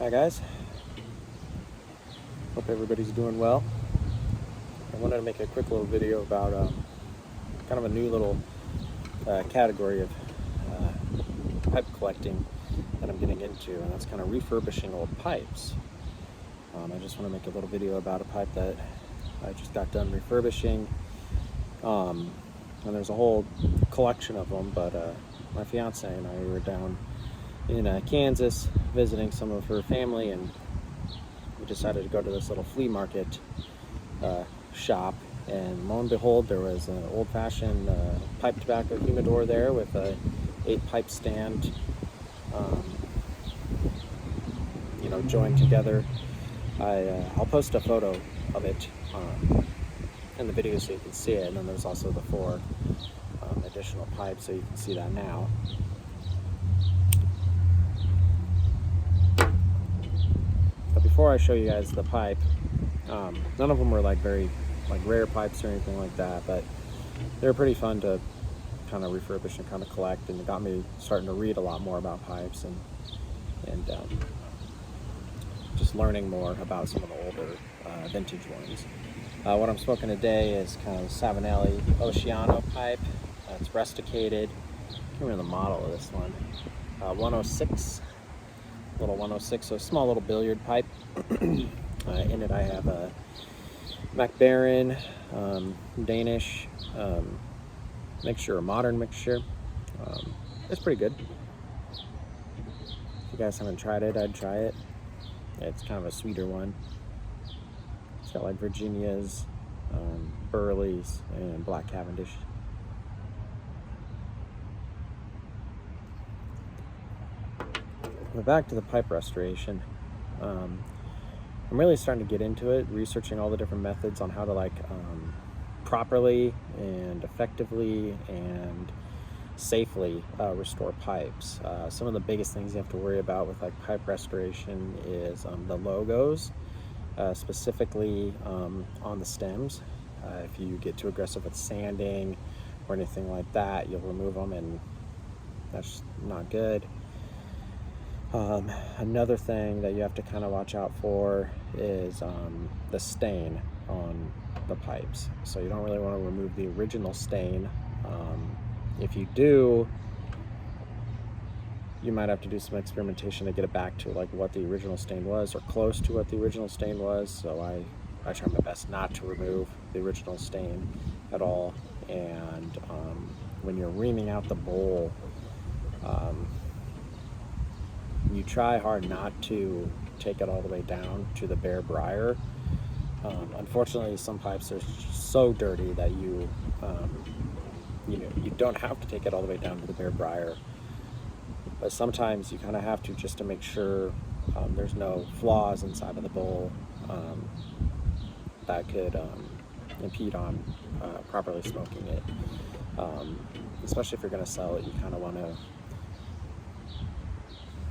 Hi guys, hope everybody's doing well. I wanted to make a quick little video about kind of a new little category of pipe collecting that I'm getting into, and that's kind of refurbishing old pipes. I just want to make a little video about a pipe that I just got done refurbishing, and there's a whole collection of them, but my fiance and I were down in Kansas visiting some of her family, and we decided to go to this little flea market shop, and lo and behold, there was an old-fashioned pipe tobacco humidor there with a 8-pipe stand, joined together. I'll post a photo of it in the video so you can see it, and then there's also the 4 additional pipes, so you can see that now. But before I show you guys the pipe, none of them were very rare pipes or anything like that, but they were pretty fun to kind of refurbish and kind of collect, and it got me starting to read a lot more about pipes and just learning more about some of the older vintage ones. What I'm smoking today is kind of a Savinelli Oceano pipe. It's rusticated. I can't remember the model of this one. 106, little 106, so a small little billiard pipe. In it I have a MacBaron Danish mixture, a modern mixture. It's pretty good. If you guys haven't tried it, I'd try it. It's kind of a sweeter one. It's got Virginias, Burleys, and Black Cavendish. But back to the pipe restoration. I'm really starting to get into it, researching all the different methods on how to properly and effectively and safely restore pipes. Some of the biggest things you have to worry about with pipe restoration is the logos, specifically on the stems. If you get too aggressive with sanding or anything like that, you'll remove them, and that's not good. Another thing that you have to kind of watch out for is the stain on the pipes. So you don't really want to remove the original stain. If you do, you might have to do some experimentation to get it back to what the original stain was, or close to what the original stain was. So I try my best not to remove the original stain at all. And when you're reaming out the bowl, you try hard not to take it all the way down to the bare briar. Unfortunately, some pipes are so dirty that you don't have to take it all the way down to the bare briar, but sometimes you kind of have to, just to make sure there's no flaws inside of the bowl that could impede on properly smoking it. Especially if you're going to sell it, you kind of want to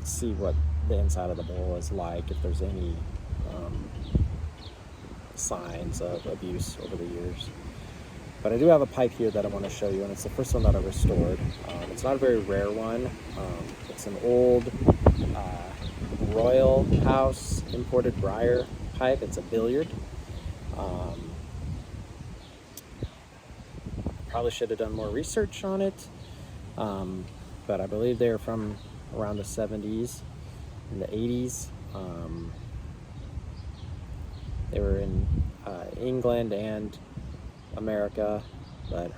see what the inside of the bowl is like, if there's any signs of abuse over the years. But I do have a pipe here that I want to show you, and it's the first one that I restored. It's not a very rare one. It's an old Royal House imported briar pipe. It's a Billiard. Probably should have done more research on it, but I believe they're from around the 70s and the 80s. They were in England and America, but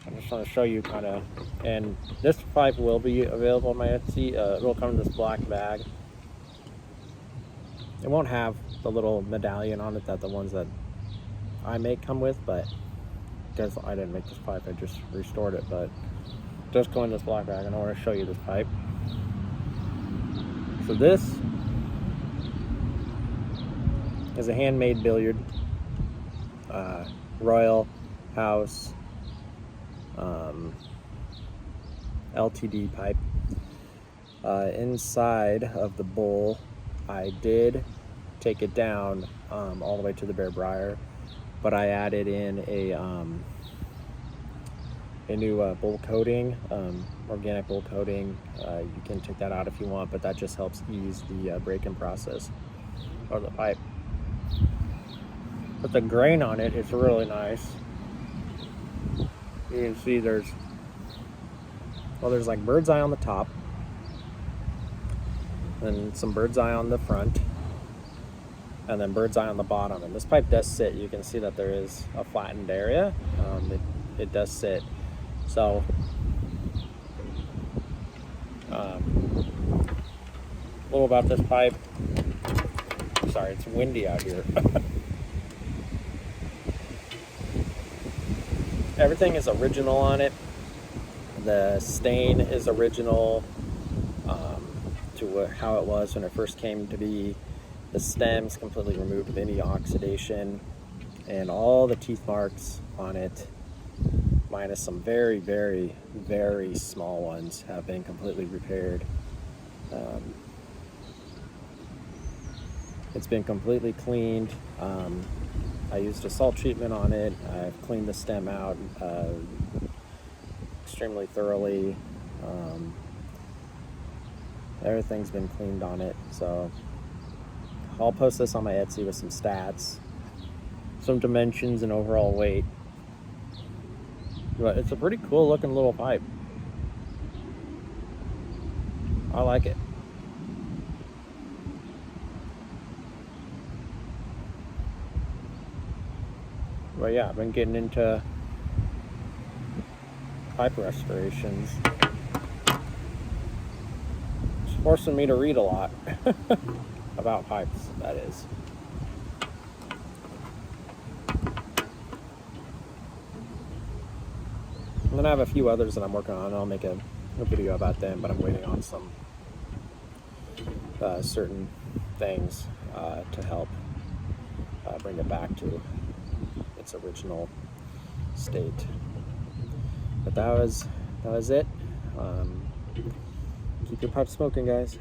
I just want to show you and this pipe will be available on my Etsy. It will come in this black bag. It won't have the little medallion on it that the ones that I make come with, but because I didn't make this pipe, I just restored it, but it does go in this black bag, and I want to show you this pipe. So this is a handmade Billiard Royal House LTD pipe. Inside of the bowl, I did take it down all the way to the bare briar, but I added in a new bowl coating, organic bowl coating. You can take that out if you want, but that just helps ease the break-in process of the pipe. But the grain on it is really nice. You can see there's like bird's eye on the top, and some bird's eye on the front, and then bird's eye on the bottom. And this pipe does sit. You can see that there is a flattened area. It does sit. So a little about this pipe. Sorry, it's windy out here. Everything is original on it. The stain is original to how it was when it first came to be. The stem's completely removed of any oxidation, and all the teeth marks on it, minus some very, very, very small ones, have been completely repaired. It's been completely cleaned. I used a salt treatment on it. I've cleaned the stem out extremely thoroughly. Everything's been cleaned on it. So I'll post this on my Etsy with some stats, some dimensions, and overall weight. But it's a pretty cool looking little pipe. I like it. But yeah, I've been getting into pipe restorations. It's forcing me to read a lot about pipes, that is. And then I have a few others that I'm working on. I'll make a video about them, but I'm waiting on some certain things to help bring it back to its original state. But that was it. Keep your pipe smoking, guys.